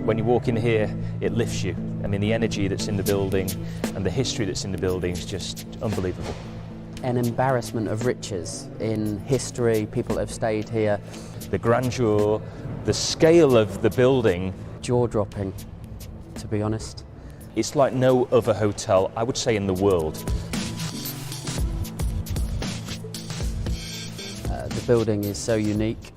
When you walk in here, it lifts you. I mean, the energy that's in the building and the history that's in the building is just unbelievable. An embarrassment of riches in history, people that have stayed here. The grandeur, the scale of the building. Jaw-dropping, to be honest. It's like no other hotel, I would say, in the world. The building is so unique,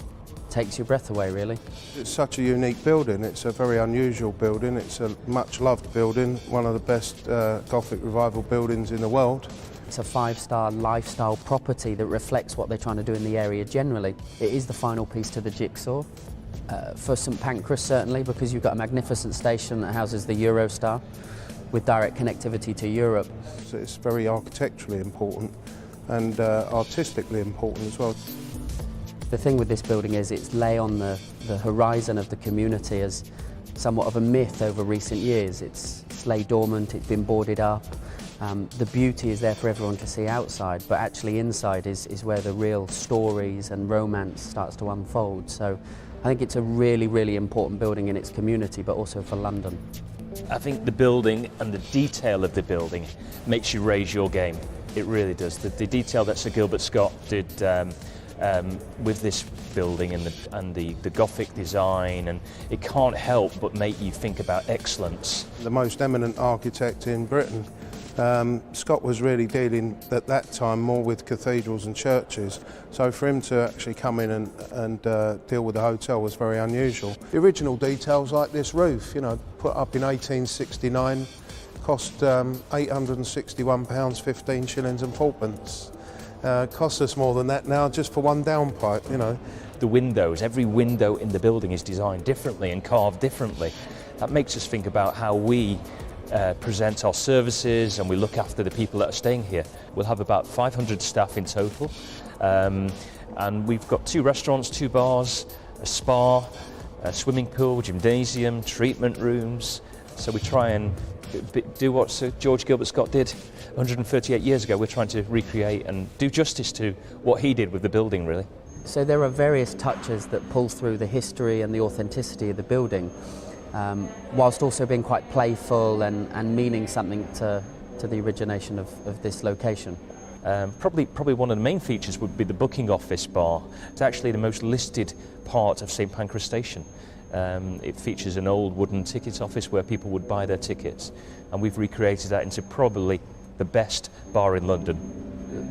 takes your breath away, really. It's such a unique building. It's a very unusual building. It's a much-loved building, one of the best Gothic Revival buildings in the world. It's a five-star lifestyle property that reflects what they're trying to do in the area generally. It is the final piece to the jigsaw. For St Pancras, certainly, because you've got a magnificent station that houses the Eurostar with direct connectivity to Europe. So it's very architecturally important and artistically important as well. The thing with this building is it's lay on the horizon of the community as somewhat of a myth over recent years. It's lay dormant, it's been boarded up. The beauty is there for everyone to see outside, but actually inside is where the real stories and romance starts to unfold. So I think it's a really, really important building in its community, but also for London. I think the building and the detail of the building makes you raise your game. It really does. The detail that Sir Gilbert Scott did with this building and the Gothic design, and it can't help but make you think about excellence. The most eminent architect in Britain. Scott was really dealing at that time more with cathedrals and churches, so for him to actually come in and deal with the hotel was very unusual. The original details like this roof, you know, put up in 1869, cost £861, 15 shillings and fourpence. Costs us more than that now just for one downpipe, you know. The windows, every window in the building is designed differently and carved differently. That makes us think about how we present our services and we look after the people that are staying here. We'll have about 500 staff in total, and we've got 2 restaurants, 2 bars, a spa, a swimming pool, gymnasium, treatment rooms. So we try and do what Sir George Gilbert Scott did 138 years ago. We're trying to recreate and do justice to what he did with the building, really. So there are various touches that pull through the history and the authenticity of the building, whilst also being quite playful and meaning something to the origination of this location. Probably one of the main features would be the booking office bar. It's actually the most listed part of St Pancras Station. It features an old wooden ticket office where people would buy their tickets, and we've recreated that into probably the best bar in London.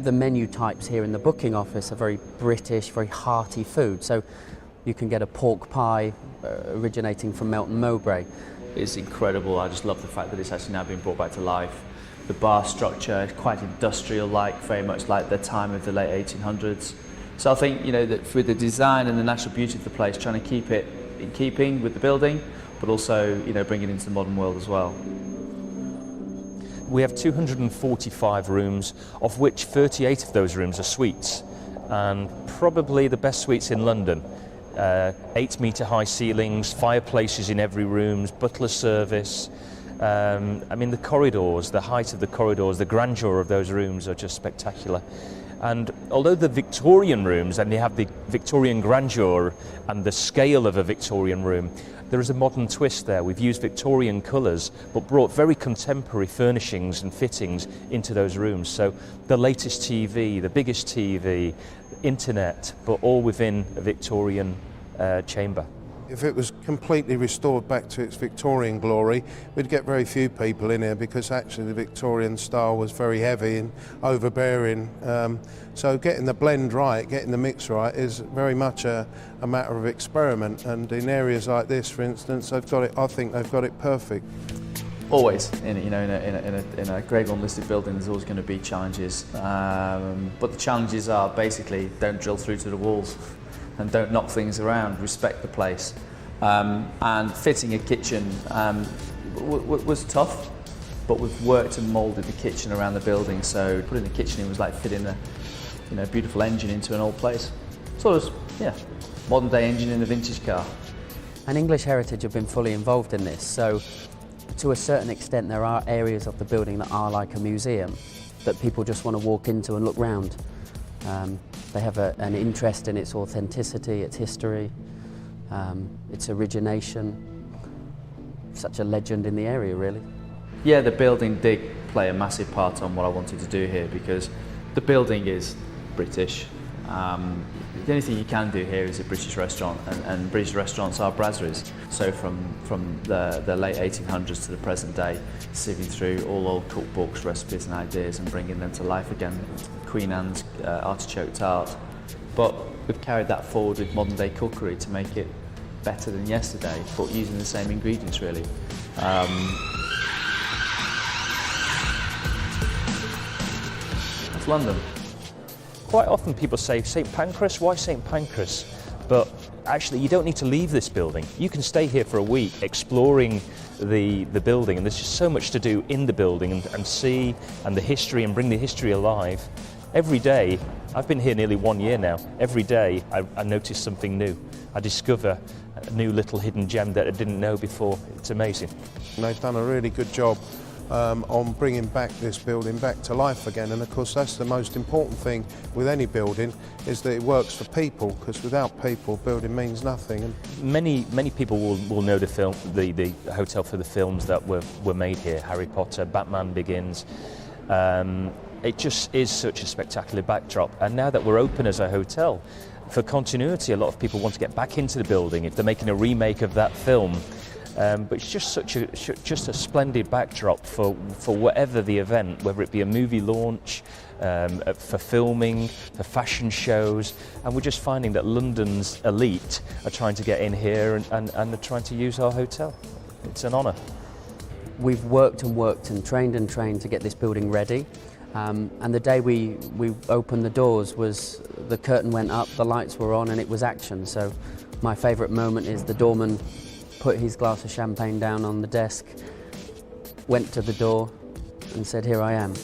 The menu types here in the booking office are very British, very hearty food. So you can get a pork pie originating from Melton Mowbray. It's incredible. I just love the fact that it's actually now being brought back to life. The bar structure is quite industrial-like, very much like the time of the late 1800s. So I think, you know, that with the design and the natural beauty of the place, trying to keep it in keeping with the building, but also, you know, bring it into the modern world as well. We have 245 rooms, of which 38 of those rooms are suites, and probably the best suites in London. 8-metre high ceilings, fireplaces in every room, butler service. I mean, the corridors, the height of the corridors, the grandeur of those rooms are just spectacular. And although the Victorian rooms, and they have the Victorian grandeur and the scale of a Victorian room, there is a modern twist there. We've used Victorian colours, but brought very contemporary furnishings and fittings into those rooms. So the latest TV, the biggest TV, internet, but all within a Victorian chamber. If it was completely restored back to its Victorian glory, we'd get very few people in here because actually the Victorian style was very heavy and overbearing. So getting the blend right, getting the mix right is very much a matter of experiment, and in areas like this, for instance, I think they've got it perfect. Always, in a Grade 1 listed building, there's always going to be challenges, but the challenges are basically don't drill through to the walls and don't knock things around, respect the place. And fitting a kitchen was tough, but we've worked and moulded the kitchen around the building, so putting the kitchen in was like fitting a beautiful engine into an old place. So it was, yeah, modern day engine in a vintage car. And English Heritage have been fully involved in this, so to a certain extent there are areas of the building that are like a museum that people just want to walk into and look round. They have an interest in its authenticity, its history, its origination, such a legend in the area, really. Yeah, the building did play a massive part on what I wanted to do here, because the building is British. The only thing you can do here is a British restaurant, and British restaurants are brasseries. So from the late 1800s to the present day, sieving through all old cookbooks, recipes and ideas and bringing them to life again. Queen Anne's artichoke tart. But we've carried that forward with modern day cookery to make it better than yesterday, but using the same ingredients really. That's London. Quite often people say, St Pancras, why St Pancras? But actually you don't need to leave this building. You can stay here for a week exploring the building, and there's just so much to do in the building and see, and the history, and bring the history alive. Every day, I've been here nearly 1 year now, every day I notice something new. I discover a new little hidden gem that I didn't know before. It's amazing. And they've done a really good job on bringing back this building back to life again, and of course that's the most important thing with any building, is that it works for people, because without people, building means nothing. And many people will know the film, the hotel for the films that were made here, Harry Potter, Batman Begins. It just is such a spectacular backdrop, and now that we're open as a hotel, for continuity, a lot of people want to get back into the building if they're making a remake of that film. But it's just just a splendid backdrop for whatever the event, whether it be a movie launch, for filming, for fashion shows, and we're just finding that London's elite are trying to get in here and are trying to use our hotel. It's an honour. We've worked and trained to get this building ready. And the day we opened the doors was the curtain went up, the lights were on, and it was action. So my favourite moment is the doorman put his glass of champagne down on the desk, went to the door and said, "Here I am."